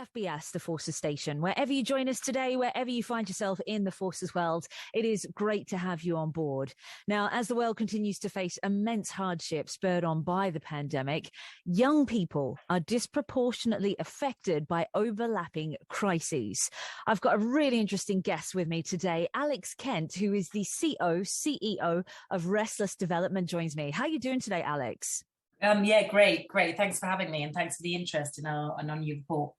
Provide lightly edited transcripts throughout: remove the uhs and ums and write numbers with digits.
BFBS, the Forces Station. Wherever you join us today, wherever you find yourself in the Forces world, it is great to have you on board. Now, as the world continues to face immense hardship spurred on by the pandemic, young people are disproportionately affected by overlapping crises. I've got a really interesting guest with me today. Alex Kent, who is the CEO of Restless Development, joins me. How are you doing today, Alex? Yeah, great. Thanks for having me, and thanks for the interest in our new report.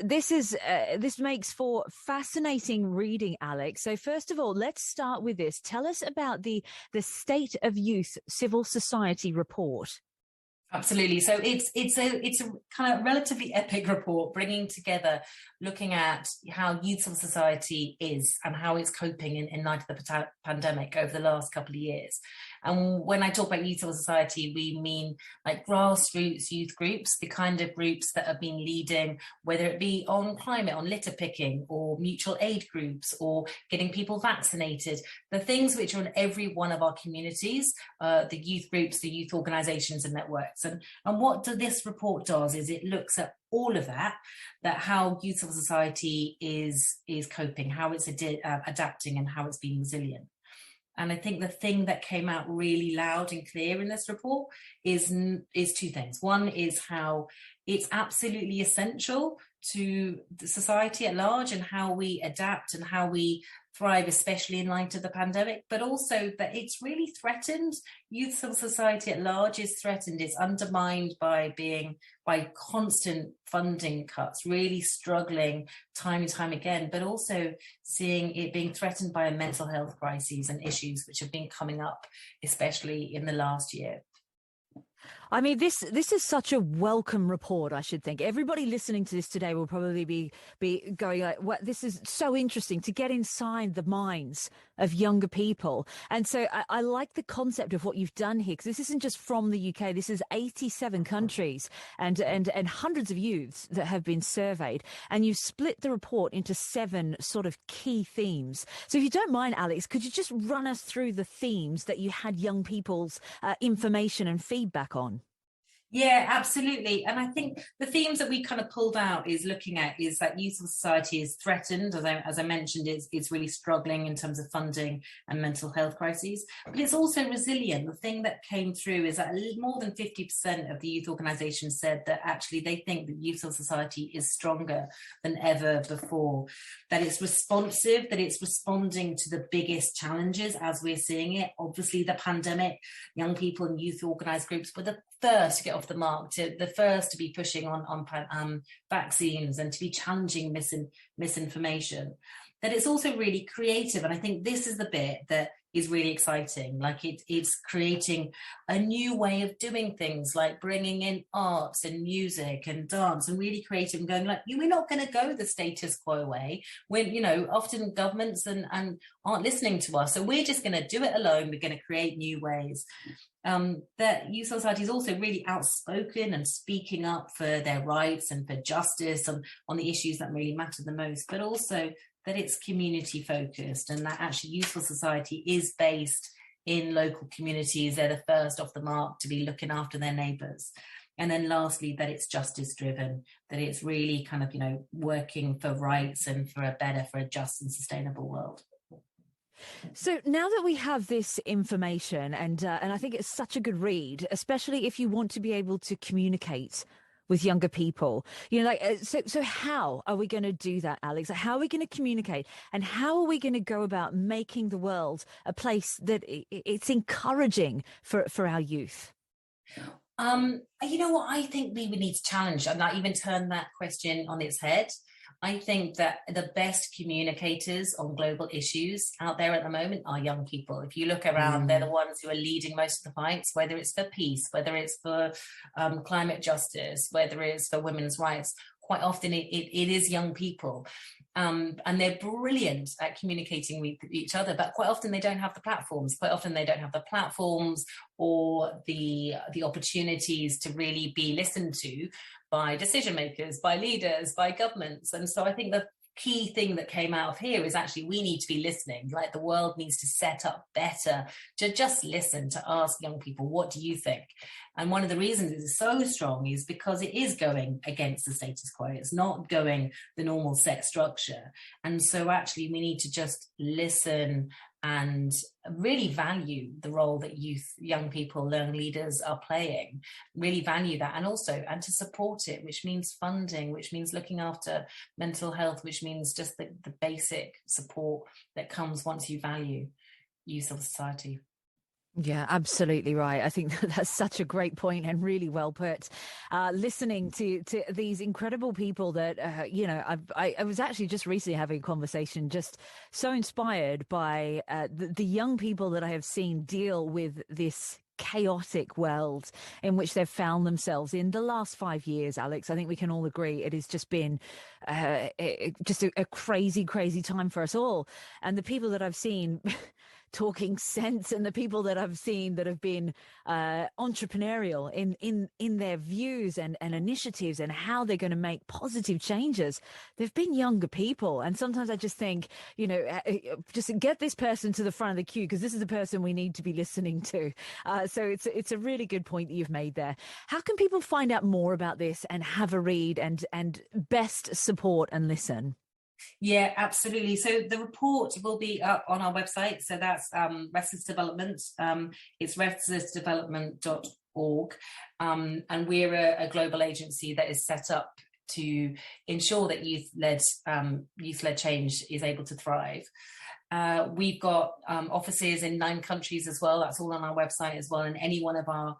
This makes for fascinating reading, Alex. So first of all, let's start with this. Tell us about the State of Youth Civil Society report. Absolutely. So it's a kind of relatively epic report, bringing together, looking at how youth civil society is and how it's coping in light of the pandemic over the last couple of years. And when I talk about youth civil society, we mean like grassroots youth groups, the kind of groups that have been leading, whether it be on climate, on litter picking, or mutual aid groups, or getting people vaccinated, the things which are in every one of our communities, the youth groups, the youth organisations and networks. And what this report does is it looks at all of that how youth civil society is coping, how it's adapting, and how it's being resilient. And I think the thing that came out really loud and clear in this report is two things. One is how it's absolutely essential to the society at large and how we adapt and how we thrive, especially in light of the pandemic, but also that it's really threatened. Youth civil society at large is threatened. It's undermined by constant funding cuts, really struggling time and time again, but also seeing it being threatened by a mental health crises and issues which have been coming up, especially in the last year. I mean, this is such a welcome report, I should think. Everybody listening to this today will probably be going like, "What? This is so interesting to get inside the minds of younger people." And so I like the concept of what you've done here, because this isn't just from the UK. This is 87 countries and hundreds of youths that have been surveyed. And you've split the report into 7 sort of key themes. So if you don't mind, Alex, could you just run us through the themes that you had young people's information and feedback on? Yeah, absolutely. And I think the themes that we kind of pulled out is looking at is that youth civil society is threatened, as I mentioned, it's really struggling in terms of funding and mental health crises, but it's also resilient. The thing that came through is that more than 50% of the youth organisations said that actually they think that youth civil society is stronger than ever before, that it's responsive, that it's responding to the biggest challenges as we're seeing it. Obviously, the pandemic, young people and youth organised groups were the first to get off the mark, the first to be pushing on vaccines and to be challenging misinformation. That it's also really creative, and I think this is the bit that is really exciting. Like it's creating a new way of doing things, like bringing in arts and music and dance, and really creative and going like, we're not going to go the status quo way. When often governments and aren't listening to us, so we're just going to do it alone. We're going to create new ways. That youth society is also really outspoken and speaking up for their rights and for justice on the issues that really matter the most, but also that it's community focused and that actually youthful society is based in local communities. They're the first off the mark to be looking after their neighbours. And then lastly, that it's justice driven, that it's really kind of, working for rights and for a just and sustainable world. So now that we have this information, and I think it's such a good read, especially if you want to be able to communicate with younger people, so how are we going to do that, Alex? How are we going to communicate, and how are we going to go about making the world a place that it's encouraging for our youth? You know what? I think we would need to challenge and not even turn that question on its head. I think that the best communicators on global issues out there at the moment are young people. If you look around, they're the ones who are leading most of the fights, whether it's for peace, whether it's for climate justice, whether it's for women's rights. Quite often it is young people. And they're brilliant at communicating with each other, but quite often they don't have the platforms. Quite often they don't have the platforms or the opportunities to really be listened to by decision makers, by leaders, by governments. And so I think that key thing that came out of here is actually we need to be listening. Like the world needs to set up better to just listen, to ask young people, what do you think? And one of the reasons it is so strong is because it is going against the status quo. It's not going the normal set structure. And so actually we need to just listen and really value the role that young people, young leaders are playing, really value that, and to support it, which means funding, which means looking after mental health, which means just the basic support that comes once you value youth of society. Yeah, absolutely right. I think that's such a great point and really well put. Listening to these incredible people that, I was actually just recently having a conversation, just so inspired by the young people that I have seen deal with this chaotic world in which they've found themselves in the last 5 years. Alex, I think we can all agree it has just been just a crazy, crazy time for us all. And the people that I've seen talking sense, and the people that I've seen that have been entrepreneurial in their views and initiatives and how they're going to make positive changes, they've been younger people. And sometimes I just think, just get this person to the front of the queue, because this is the person we need to be listening to. So it's a really good point that you've made there. How can people find out more about this and have a read and best support and listen? Yeah, absolutely. So the report will be up on our website. So that's Restless Development. It's restlessdevelopment.org. And we're a global agency that is set up to ensure that youth-led change is able to thrive. We've got offices in 9 countries as well. That's all on our website as well. And any one of our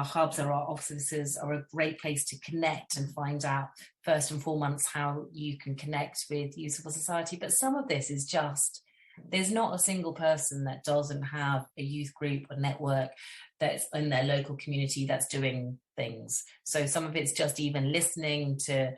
hubs or our offices are a great place to connect and find out, first and foremost, how you can connect with youth civil society. But some of this is just, there's not a single person that doesn't have a youth group or network that's in their local community that's doing things. So some of it's just even listening to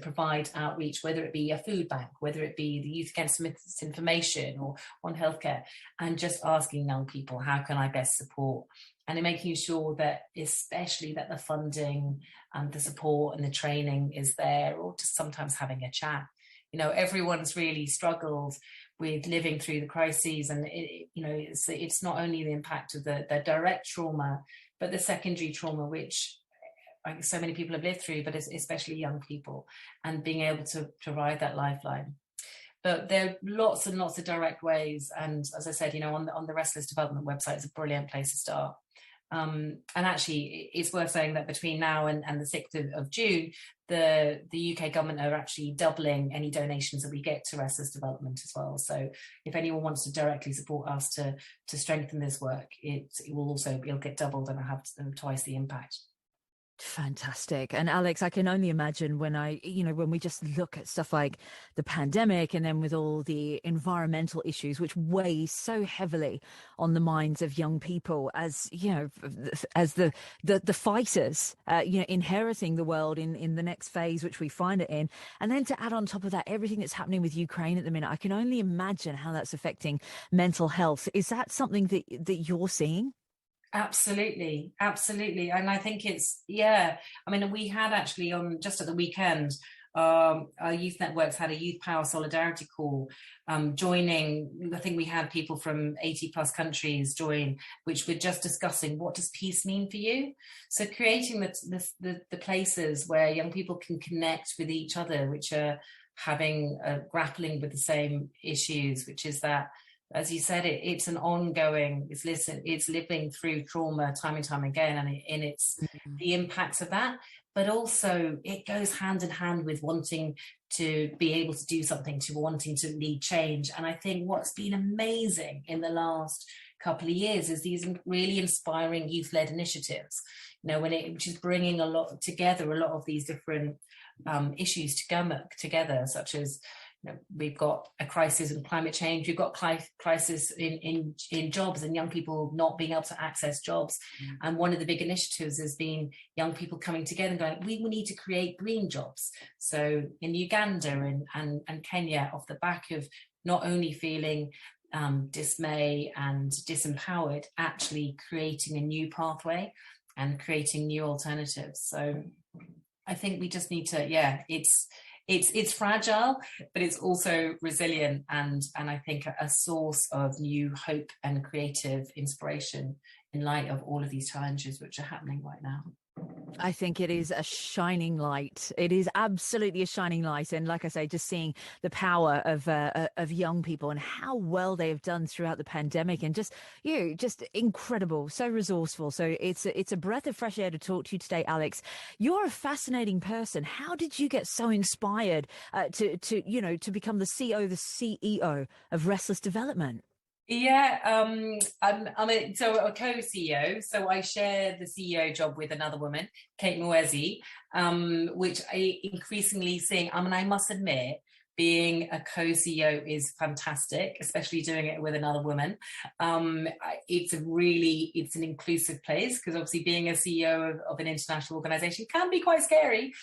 provide outreach, whether it be a food bank, whether it be the Youth Against Misinformation or One Healthcare, and just asking young people, how can I best support? And making sure that, especially that the funding and the support and the training is there, or just sometimes having a chat. Everyone's really struggled with living through the crises, and it's not only the impact of the direct trauma, but the secondary trauma, which so many people have lived through, but especially young people, and being able to provide that lifeline. But there are lots and lots of direct ways. And as I said, on the Restless Development website is a brilliant place to start. And actually, it's worth saying that between now and the 6th of June, the UK government are actually doubling any donations that we get to Restless Development as well. So if anyone wants to directly support us to strengthen this work, it'll get doubled and have twice the impact. Fantastic. And Alex, I can only imagine when we just look at stuff like the pandemic, and then with all the environmental issues, which weigh so heavily on the minds of young people as the fighters, inheriting the world in the next phase, which we find it in. And then to add on top of that, everything that's happening with Ukraine at the minute, I can only imagine how that's affecting mental health. Is that something that you're seeing? Absolutely. And I think we had actually just at the weekend, our youth networks had a youth power solidarity call, joining. I think we had people from 80 plus countries join, which were just discussing, what does peace mean for you? So creating the places where young people can connect with each other, which are grappling with the same issues, which is that, as you said, it's an ongoing, it's living through trauma time and time again, and it's the impacts of that. But also it goes hand in hand with wanting to be able to do something, to wanting to lead change. And I think what's been amazing in the last couple of years is these really inspiring youth-led initiatives, which is bringing a lot of these different issues together, such as, we've got a crisis in climate change. We've got crisis in jobs and young people not being able to access jobs. And one of the big initiatives has been young people coming together and going, we need to create green jobs. So in Uganda and Kenya, off the back of not only feeling dismay and disempowered, actually creating a new pathway and creating new alternatives. So I think we just need to, it's fragile, but it's also resilient, and I think a source of new hope and creative inspiration in light of all of these challenges which are happening right now. I think it is a shining light. It is absolutely a shining light, and like I say, just seeing the power of young people and how well they have done throughout the pandemic, and just incredible, so resourceful. So it's a breath of fresh air to talk to you today, Alex. You're a fascinating person. How did you get so inspired to become the CEO of Restless Development? Yeah, I'm a co-CEO, so I share the CEO job with another woman, Kate Mwezi, which I increasingly seeing. I mean, I must admit, being a co-CEO is fantastic, especially doing it with another woman. It's an inclusive place, because obviously being a CEO of an international organization can be quite scary,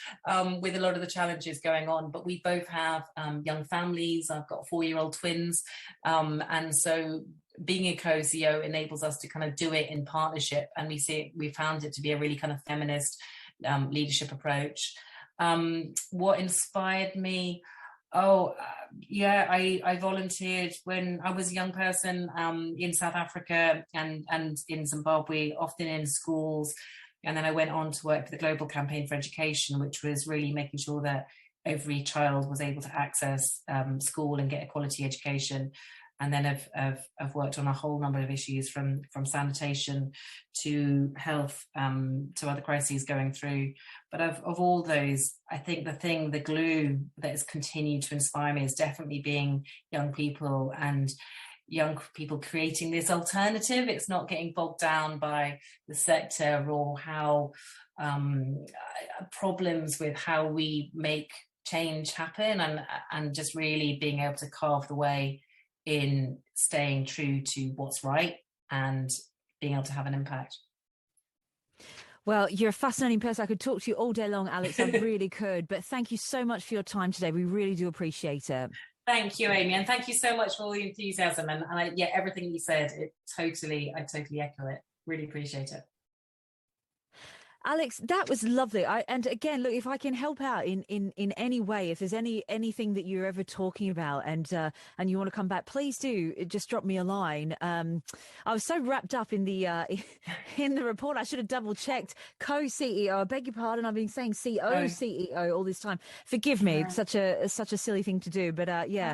with a lot of the challenges going on. But we both have young families. I've got 4-year-old twins, and so being a co-CEO enables us to kind of do it in partnership, and we found it to be a really kind of feminist leadership approach. What inspired me? Yeah, I volunteered when I was a young person, in South Africa and in Zimbabwe, often in schools. And then I went on to work for the Global Campaign for Education, which was really making sure that every child was able to access school and get a quality education. And then I've worked on a whole number of issues, from sanitation to health, to other crises going through. But of all those, I think the glue that has continued to inspire me is definitely being young people, and young people creating this alternative. It's not getting bogged down by the sector or how problems with how we make change happen, and just really being able to carve the way in staying true to what's right and being able to have an impact. Well, you're a fascinating person. I could talk to you all day long, Alex. I really could. But thank you so much for your time today. We really do appreciate it. Thank you, Amy, and thank you so much for all the enthusiasm, and yeah, everything you said. I totally echo it. Really appreciate it. Alex, that was lovely. And again, look, if I can help out in any way, if there's anything that you're ever talking about, and you want to come back, please do just drop me a line. I was so wrapped up in the in the report, I should have double checked. Co-CEO, I beg your pardon. I've been saying CEO all this time. Forgive me. It's such a silly thing to do, but yeah,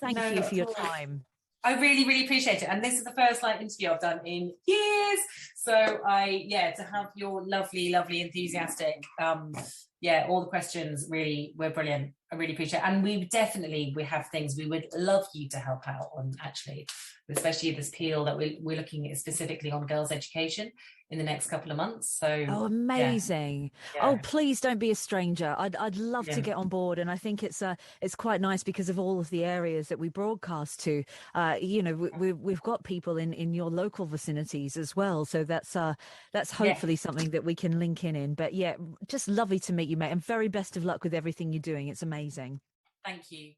thank you for your time. I really, really appreciate it. And this is the first interview I've done in years. So to have your lovely, lovely, enthusiastic, all the questions really were brilliant. I really appreciate it. And we have things we would love you to help out on, actually, especially this appeal that we're looking at specifically on girls' education in the next couple of months. So amazing. Yeah. Oh, please don't be a stranger. I'd love to get on board, and I think it's quite nice because of all of the areas that we broadcast to. We've got people in your local vicinities as well, so that's hopefully something that we can link in. But yeah, just lovely to meet you, mate, and very best of luck with everything you're doing. It's amazing. Thank you.